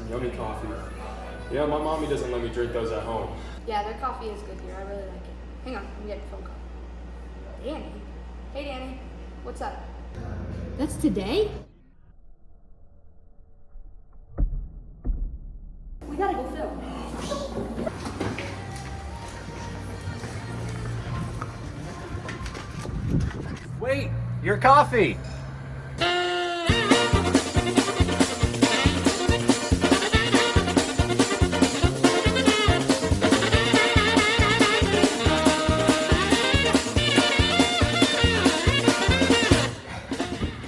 some yummy coffee. Yeah, my mommy doesn't let me drink those at home. Yeah, their coffee is good here. I really like it. Hang on, I'm getting a phone call. Danny? Hey, Danny. What's up? That's today? We gotta go film. Wait, your coffee.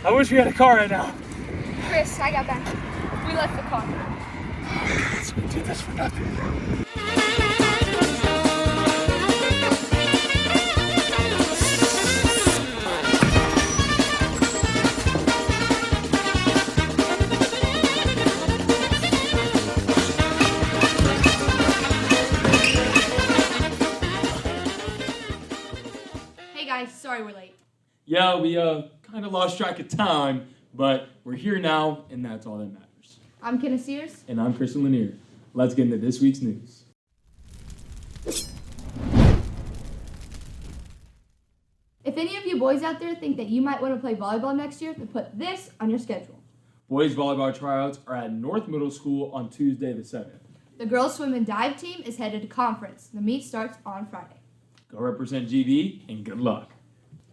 I wish we had a car right now. Chris, I got back. We left the car. So we did this for nothing. Hey guys, sorry we're late. Yeah, we kind of lost track of time, but we're here now, and that's all that matters. I'm Kenah Sears. And I'm Lanear. Let's get into this week's news. If any of you boys out there think that you might want to play volleyball next year, then put this on your schedule. Boys volleyball tryouts are at North Middle School on Tuesday the 7th. The girls swim and dive team is headed to conference. The meet starts on Friday. Go represent GV, and good luck.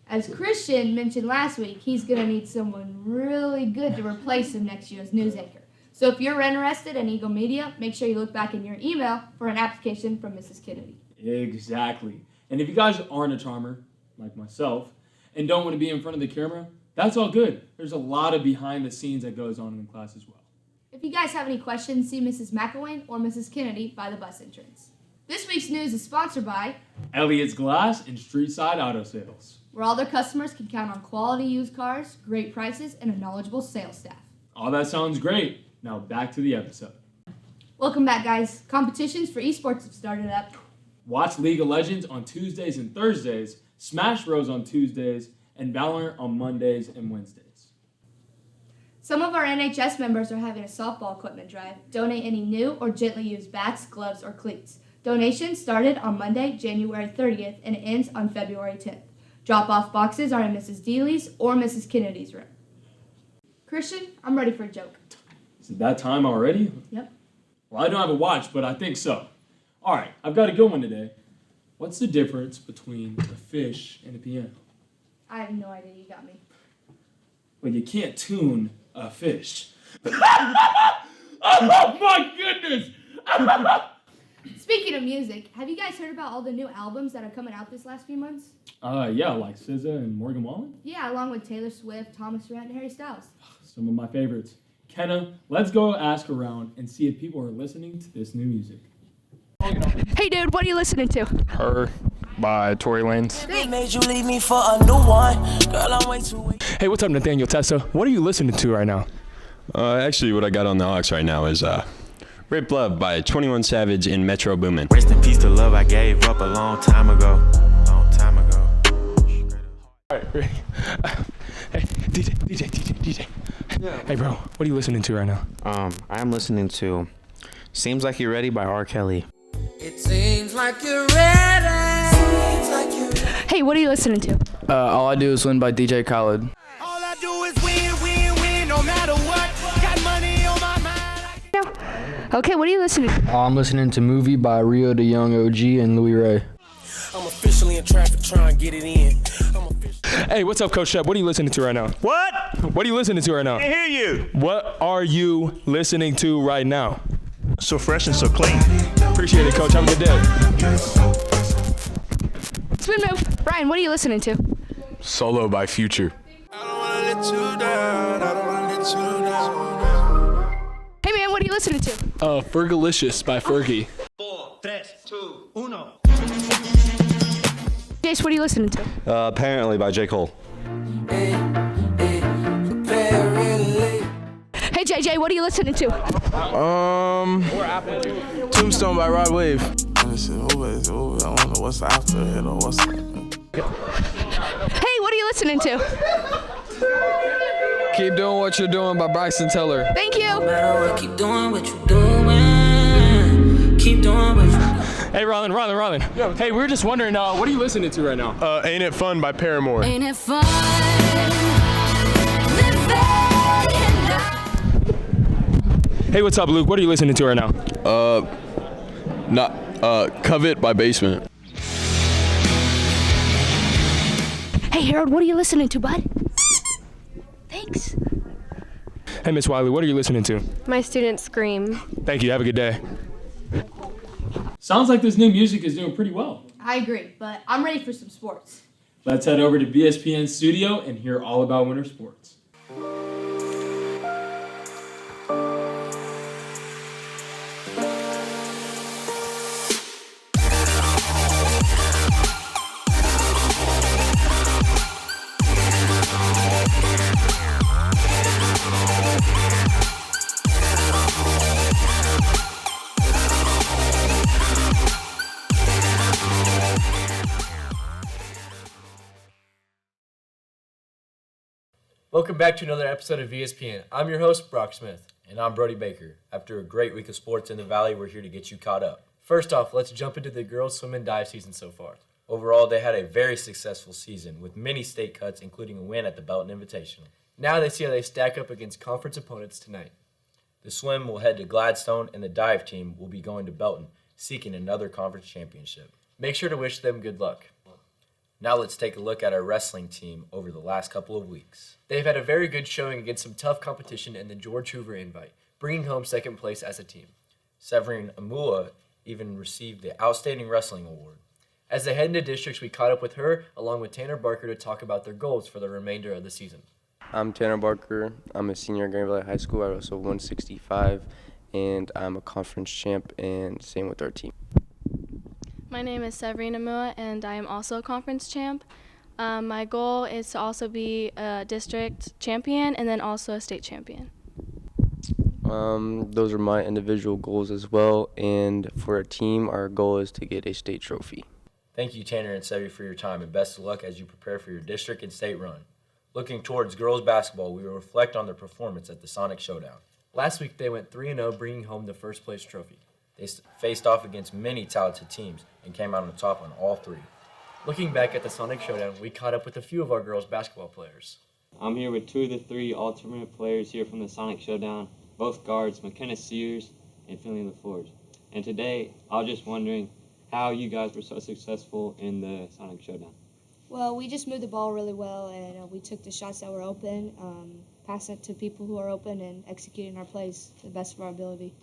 As Christian mentioned last week, he's going to need someone really good to replace him next year as news anchor. So if you're interested in Eagle Media, make sure you look back in your email for an application from Mrs. Kennedy. Exactly. And if you guys aren't a charmer, like myself, and don't want to be in front of the camera, that's all good. There's a lot of behind the scenes that goes on in the class as well. If you guys have any questions, see Mrs. McElwain or Mrs. Kennedy by the bus entrance. This week's news is sponsored by Elliot's Glass and Streetside Auto Sales, where all their customers can count on quality used cars, great prices, and a knowledgeable sales staff. All that sounds great. Now back to the episode. Welcome back, guys. Competitions for esports have started up. Watch League of Legends on Tuesdays and Thursdays, Smash Bros on Tuesdays, and Valorant on Mondays and Wednesdays. Some of our NHS members are having a softball equipment drive. Donate any new or gently used bats, gloves, or cleats. Donations started on Monday, January 30th, and it ends on February 10th. Drop-off boxes are in Mrs. Deely's or Mrs. Kennedy's room. Christian, I'm ready for a joke. Is it that time already? Yep. Well, I don't have a watch, but I think so. All right, I've got a good one today. What's the difference between a fish and a piano? I have no idea. You got me. Well, you can't tune a fish. Oh my goodness! Speaking of music, have you guys heard about all the new albums that are coming out this last few months? Yeah, like SZA and Morgan Wallen. Yeah, along with Taylor Swift, Thomas Rhett, and Harry Styles. Some of my favorites. Kenah, let's go ask around and see if people are listening to this new music. Hey dude, what are you listening to? Her by Tory Lanez. It made you leave me for a new one. Girl, I'm way too weak. Hey, what's up, Nathaniel Tessa? What are you listening to right now? Actually, what I got on the aux right now is Rip Love by 21 Savage and Metro Boomin. Rest in peace to love I gave up a long time ago. All right, ready? Hey, DJ. Yeah. Hey, bro, what are you listening to right now? I am listening to Seems Like You're Ready by R. Kelly. It seems like you're ready. Seems like you're ready. Hey, what are you listening to? All I Do Is Win by DJ Khaled. All I do is win, no matter what. Got money on my mind. Okay, what are you listening to? I'm listening to Movie by Rio de Young OG and Louis Ray. I'm officially in traffic trying to get it in. Hey, what's up, Coach Shep? What are you listening to right now? What? What are you listening to right now? I hear you. What are you listening to right now? So fresh and so clean. Appreciate it, Coach. Have a good day. Spin move. Brian, what are you listening to? Solo by Future. I don't wanna let you down. I don't wanna let you down. Hey man, what are you listening to? Fergalicious by Fergie. 4, 3, 2, 1. Jace, what are you listening to? Apparently by J. Cole. Hey JJ, what are you listening to? Tombstone by Rod Wave. I don't know what's after it or what's. Hey, what are you listening to? Keep Doing What You're Doing by Bryson Tiller. Thank you. Keep doing what you're doing. Keep doing what you're doing. Hey, Rylan. Yeah. Hey, we were just wondering, What are you listening to right now? Ain't It Fun by Paramore. Ain't it fun? Hey, what's up, Luke? What are you listening to right now? Covet by Basement. Hey, Harold, what are you listening to, bud? Thanks. Hey, Miss Wiley, what are you listening to? My students scream. Thank you. Have a good day. Sounds like this new music is doing pretty well. I agree, but I'm ready for some sports. Let's head over to VSPN studio and hear all about winter sports. Welcome back to another episode of VSPN. I'm your host, Brock Smith. And I'm Brody Baker. After a great week of sports in the Valley, we're here to get you caught up. First off, let's jump into the girls' swim and dive season so far. Overall, they had a very successful season with many state cuts, including a win at the Belton Invitational. Now they see how they stack up against conference opponents tonight. The swim will head to Gladstone, and the dive team will be going to Belton, seeking another conference championship. Make sure to wish them good luck. Now let's take a look at our wrestling team over the last couple of weeks. They've had a very good showing against some tough competition in the George Hoover Invite, bringing home second place as a team. Severine Amua even received the Outstanding Wrestling Award. As they head into districts, we caught up with her along with Tanner Barker to talk about their goals for the remainder of the season. I'm Tanner Barker. I'm a senior at Grand Valley High School. I wrestle 165, and I'm a conference champ, and same with our team. My name is Severine Amua, and I am also a conference champ. My goal is to also be a district champion and then also a state champion. Those are my individual goals as well, and for our team, our goal is to get a state trophy. Thank you, Tanner and Sevi, for your time, and best of luck as you prepare for your district and state run. Looking towards girls basketball, we will reflect on their performance at the Sonic Showdown. Last week, they went 3-0, bringing home the first place trophy. They faced off against many talented teams and came out on top on all three. Looking back at the Sonic Showdown, we caught up with a few of our girls' basketball players. I'm here with two of the three alternate players here from the Sonic Showdown, both guards, McKenna Sears and Finley LaForge. And today, I was just wondering how you guys were so successful in the Sonic Showdown. Well, we just moved the ball really well, and we took the shots that were open, passed it to people who are open, and executing our plays to the best of our ability.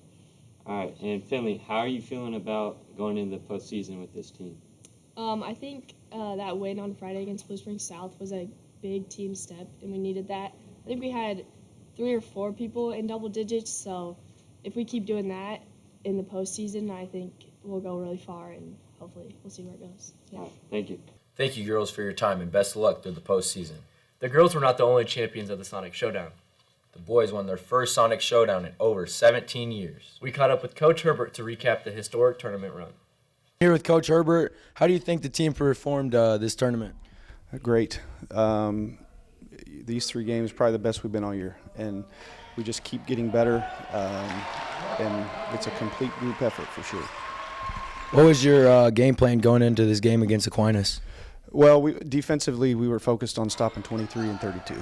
All right, and Finley, how are you feeling about going into the postseason with this team? I think that win on Friday against Blue Springs South was a big team step, and we needed that. I think we had 3 or 4 people in double digits, so if we keep doing that in the postseason, I think we'll go really far, and hopefully we'll see where it goes. Yeah. All right, thank you. Thank you, girls, for your time, and best of luck through the postseason. The girls were not the only champions of the Sonic Showdown. The boys won their first Sonic Showdown in over 17 years. We caught up with Coach Herbert to recap the historic tournament run. Here with Coach Herbert, how do you think the team performed this tournament? Great. These 3 games probably the best we've been all year, and we just keep getting better, and it's a complete group effort for sure. What was your game plan going into this game against Aquinas? Well, defensively, we were focused on stopping 23 and 32.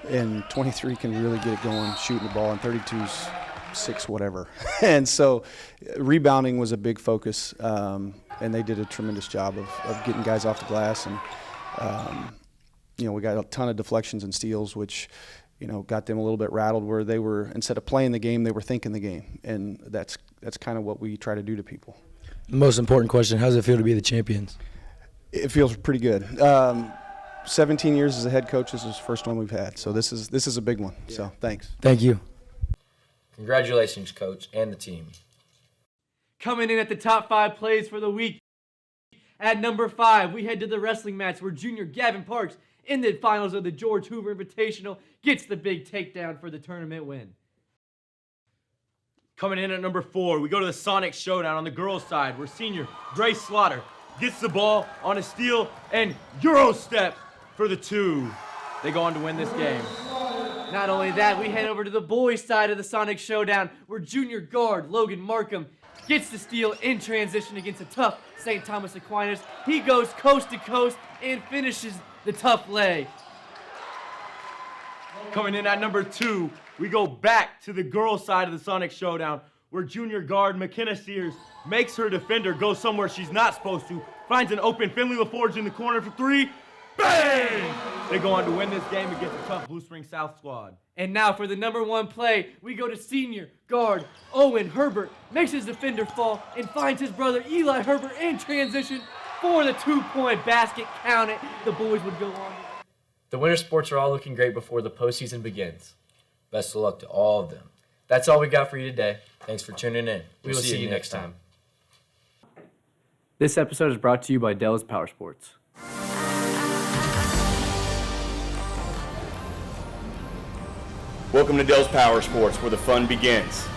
And 23 can really get it going, shooting the ball, and 32's 6 whatever. And so rebounding was a big focus, and they did a tremendous job of getting guys off the glass. And, we got a ton of deflections and steals, which, got them a little bit rattled where they were, instead of playing the game, they were thinking the game. And that's kind of what we try to do to people. The most important question, how does it feel to be the champions? It feels pretty good. 17 years as a head coach, this is the first one we've had. So this is a big one. Yeah. So thanks. Thank you. Congratulations, Coach, and the team. Coming in at the top 5 plays for the week. At number 5, we head to the wrestling match where junior Gavin Parks, in the finals of the George Hoover Invitational, gets the big takedown for the tournament win. Coming in at number 4, we go to the Sonic Showdown on the girls' side, where senior Grace Slaughter gets the ball on a steal and Euro step for the 2. They go on to win this game. Not only that, we head over to the boys' side of the Sonic Showdown, where junior guard Logan Markham gets the steal in transition against a tough St. Thomas Aquinas. He goes coast to coast and finishes the tough lay. Coming in at number 2, we go back to the girls' side of the Sonic Showdown, where junior guard Kenah Sears makes her defender go somewhere she's not supposed to, finds an open Finley LaForge in the corner for 3. Bang! They go on to win this game against a tough Blue Spring South squad. And now for the number 1 play, we go to senior guard Owen Herbert, makes his defender fall and finds his brother Eli Herbert in transition for the 2-point basket. Count it. The boys would go on. The winter sports are all looking great before the postseason begins. Best of luck to all of them. That's all we got for you today. Thanks for tuning in. We will see you next time. This episode is brought to you by Dell's Power Sports. Welcome to Dell's Power Sports, where the fun begins.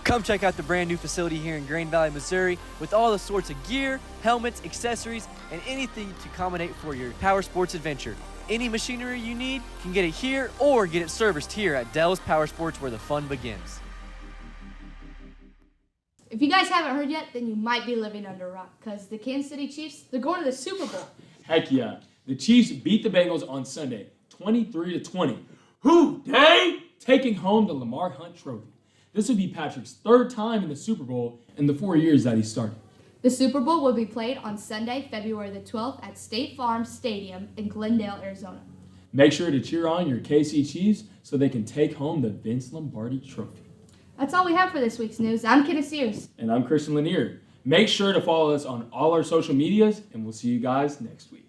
Come check out the brand new facility here in Grain Valley, Missouri, with all the sorts of gear, helmets, accessories, and anything to accommodate for your power sports adventure. Any machinery you need can get it here or get it serviced here at Dell's Power Sports, where the fun begins. If you guys haven't heard yet, then you might be living under a rock, because the Kansas City Chiefs, they're going to the Super Bowl. Heck yeah. The Chiefs beat the Bengals on Sunday, 23-20. Who they? Taking home the Lamar Hunt Trophy. This would be Patrick's 3rd time in the Super Bowl in the 4 years that he started. The Super Bowl will be played on Sunday, February the 12th at State Farm Stadium in Glendale, Arizona. Make sure to cheer on your KC Chiefs so they can take home the Vince Lombardi Trophy. That's all we have for this week's news. I'm Kenah Sears. And I'm Christian Lanear. Make sure to follow us on all our social medias, and we'll see you guys next week.